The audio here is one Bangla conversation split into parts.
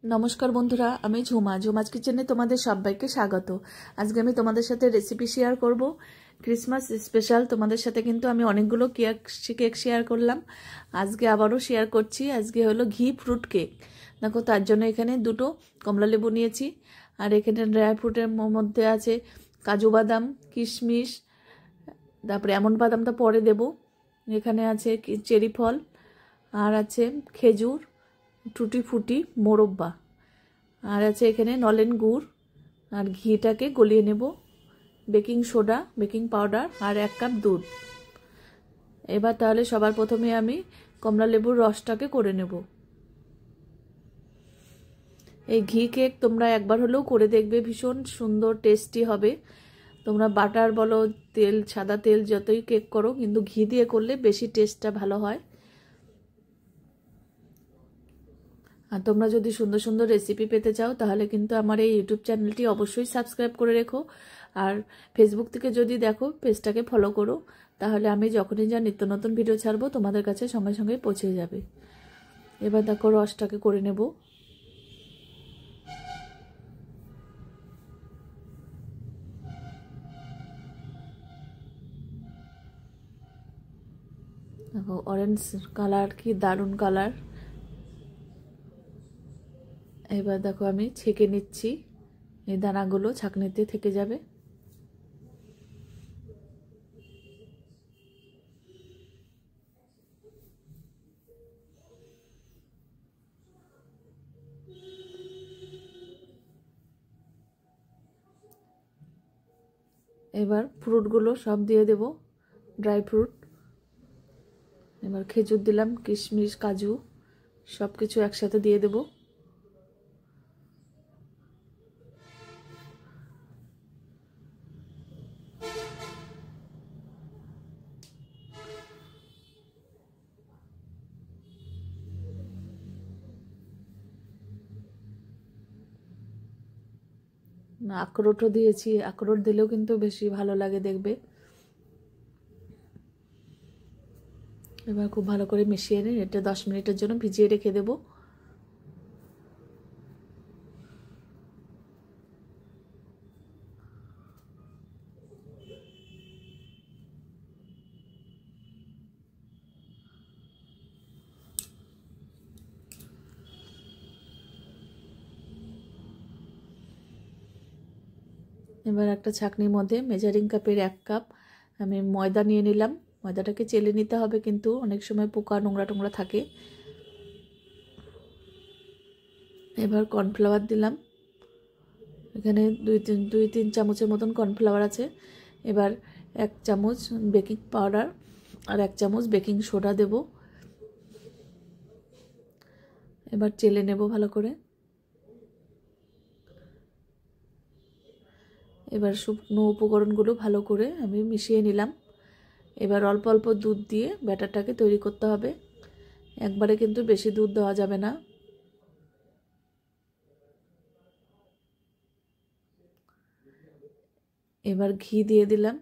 নমস্কার বন্ধুরা, আমি ঝুমা। ঝুমাজ কিচেনে তোমাদের সবাইকে স্বাগত। আজকে আমি তোমাদের সাথে রেসিপি শেয়ার করব ক্রিসমাস স্পেশাল। তোমাদের সাথে কিন্তু আমি অনেকগুলো কেক শেয়ার করলাম, আজকে আবারও শেয়ার করছি। আজকে হলো ঘি ফ্রুট কেক। দেখো, তার জন্য এখানে দুটো কমলালেবু নিয়েছি, আর এখানে ড্রাই ফ্রুটের মধ্যে আছে কাজু বাদাম, কিশমিশ, তারপরে এমন বাদামটা পরে দেব। এখানে আছে চেরি ফল, আর আছে খেজুর, টুটি ফুটি, মোরব্বা, আর আছে এখানে নলেন গুড়, আর ঘিটাকে গলিয়ে নেব, বেকিং সোডা, বেকিং পাউডার, আর 1 কাপ দুধ। এবার তাহলে সবার প্রথমে আমি কমলা লেবুর রসটাকে করে নেব। এই ঘি কেক তোমরা একবার হলেও করে দেখবে, ভীষণ সুন্দর টেস্টি হবে। তোমরা বাটার বলো, তেল, সাদা তেল যতই কেক করো, কিন্তু ঘি দিয়ে করলে বেশি টেস্টটা ভালো হয়। আর তোমরা যদি সুন্দর সুন্দর রেসিপি পেতে চাও তাহলে কিন্তু আমার এই ইউটিউব চ্যানেলটি অবশ্যই সাবস্ক্রাইব করে রেখো, আর ফেসবুক থেকে যদি দেখো পেজটাকে ফলো করো, তাহলে আমি যখনই যা নিত্য নতুন ভিডিও ছাড়বো তোমাদের কাছে সঙ্গে সঙ্গে পৌঁছে যাবে। এবার দেখো রসটাকে করে নেব। দেখো অরেঞ্জ কালার, কি দারুণ কালার। এবার দেখো আমি ছেঁকে নিচ্ছি, এই দানাগুলো ছাঁকনিতে থেকে যাবে। এবার ফ্রুটগুলো সব দিয়ে দেব, ড্রাই ফ্রুট। এবার খেজুর দিলাম, কিশমিশ, কাজু, সব কিছু একসাথে দিয়ে দেব। আখরোটও দিয়েছি, আখরোট দিলেও কিন্তু বেশি ভালো লাগে দেখবে। এবার খুব ভালো করে মিশিয়ে নিন, এটা 10 মিনিটের জন্য ভিজিয়ে রেখে দেব। এবার একটা ছাঁকনির মধ্যে মেজারিং কাপের 1 কাপ আমি ময়দা নিয়ে নিলাম। ময়দাটাকে চেলে নিতে হবে, কিন্তু অনেক সময় পোকা নোংরা টোংরা থাকে। এবার কর্নফ্লাওয়ার দিলাম, এখানে 2-3 চামচের মতন কর্নফ্লাওয়ার আছে। এবার 1 চামচ বেকিং পাউডার আর 1 চামচ বেকিং সোডা দেব। এবার চেলে নেব ভালো করে। এবার শুকনো উপকরণগুলো ভালো করে আমি মিশিয়ে নিলাম। এবার অল্প অল্প দুধ দিয়ে ব্যাটারটাকে তৈরি করতে হবে, একবারে কিন্তু বেশি দুধ দেওয়া যাবে না। এবার ঘি দিয়ে দিলাম।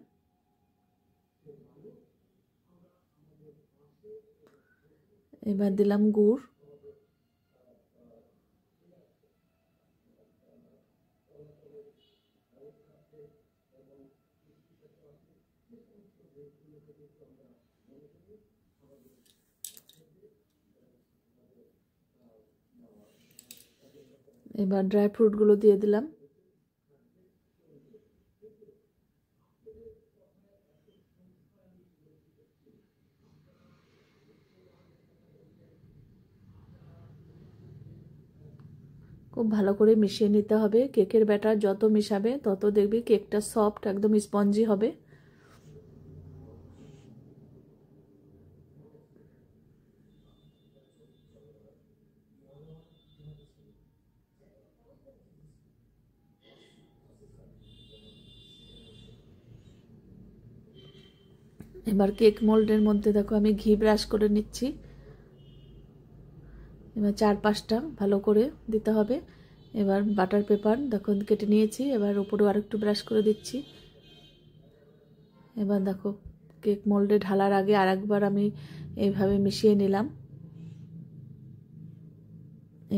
এবার দিলাম গুড়। এবার ড্রাই ফ্রুটগুলো দিয়ে দিলাম। খুব ভালো করে মিশিয়ে নিতে হবে। কেকের ব্যাটার যত মিশাবে তত দেখবি কেকটা সফট, একদম স্পঞ্জি হবে। এবার কেক মোল্ডের মধ্যে দেখো আমি ঘি ব্রাশ করে নিচ্ছি। এবার 4-5টা ভালো করে দিতে হবে। এবার বাটার পেপার দেখো কেটে নিয়েছি, এবার উপরে আরেকটু ব্রাশ করে দিচ্ছি। এবার দেখো কেক মোল্ডে ঢালার আগে আরেকবার আমি এইভাবে মিশিয়ে নিলাম।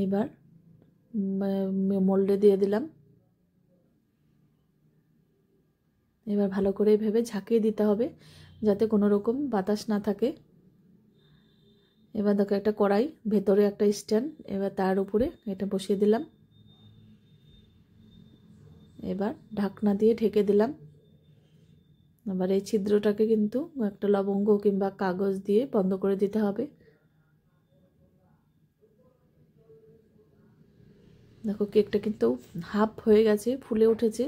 এবার মোল্ডে দিয়ে দিলাম। এবার ভালো করে ভেবে ঝাঁকিয়ে দিতে হবে যাতে কোনো রকম বাতাস না থাকে। এবার দেখো একটা কড়াই, ভেতরে একটা স্ট্যান্ড, এবার তার উপরে এটা বসিয়ে দিলাম। এবার ঢাকনা দিয়ে ঢেকে দিলাম। এবার এই ছিদ্রটাকে কিন্তু একটা লবঙ্গ কিংবা কাগজ দিয়ে বন্ধ করে দিতে হবে। দেখো কেকটা কিন্তু হাফ হয়ে গেছে, ফুলে উঠেছে।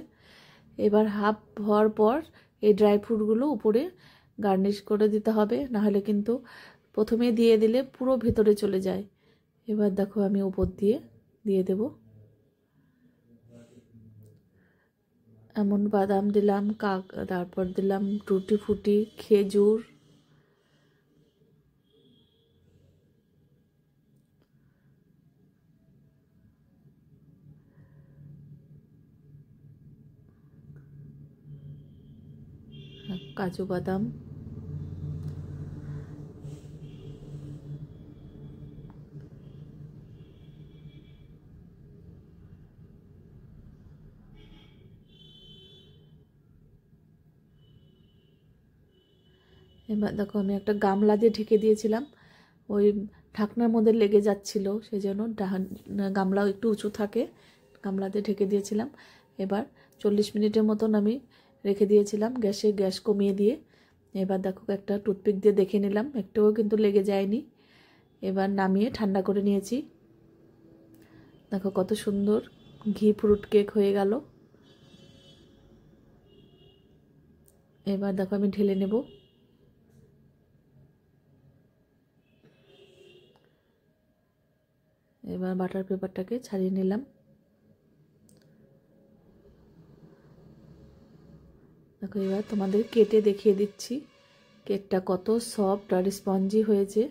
এবার হাফ হওয়ার পর এই ড্রাই ফ্রুটগুলো উপরে গার্নিশ করে দিতে হবে, নাহলে কিন্তু প্রথমে দিয়ে দিলে পুরো ভেতরে চলে যায়। এবার দেখো আমি উপর দিয়ে দেব। এমন বাদাম দিলাম, তারপর দিলাম টুটি ফুটি, খেজুর, কাজু বাদাম, এবার দেখো আমি একটা গামলা দিয়ে ঢেকে দিয়েছিলাম, ওই ঢাকনার মধ্যে লেগে যাচ্ছিল, সেই জন্য গামলাও একটু উঁচু থাকে, গামলা দিয়ে ঢেকে দিয়েছিলাম। এবার 40 মিনিটের মতন আমি রেখে দিয়েছিলাম গ্যাস কমিয়ে দিয়ে। এবার দেখো একটা টুথপিক দিয়ে দেখে নিলাম, একটুও কিন্তু লেগে যায়নি। এবার নামিয়ে ঠান্ডা করে নিয়েছি। দেখো কত সুন্দর ঘি ফ্রুট কেক হয়ে গেল। এবার দেখো আমি ঢেলে নেব। এবার বাটার পেপারটাকে ছাড়িয়ে নিলাম। দেখো এবার তোমাদের কেটে দেখিয়ে দিচ্ছি কেকটা কত সফট আর স্পঞ্জি হয়েছে।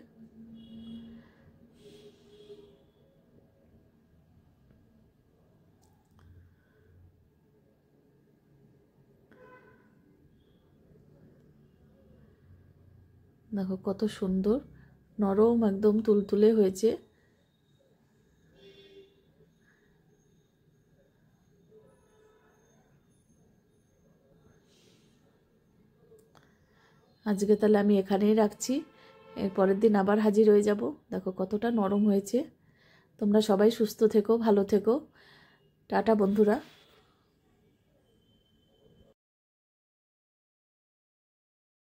দেখো কত সুন্দর নরম, একদম তুলতুলে হয়েছে। আজকে তাহলে আমি এখানেই রাখছি, এর পরের দিন আবার হাজির হয়ে যাব। দেখো কতটা নরম হয়েছে। তোমরা সবাই সুস্থ থেকো, ভালো থেকো। টাটা বন্ধুরা।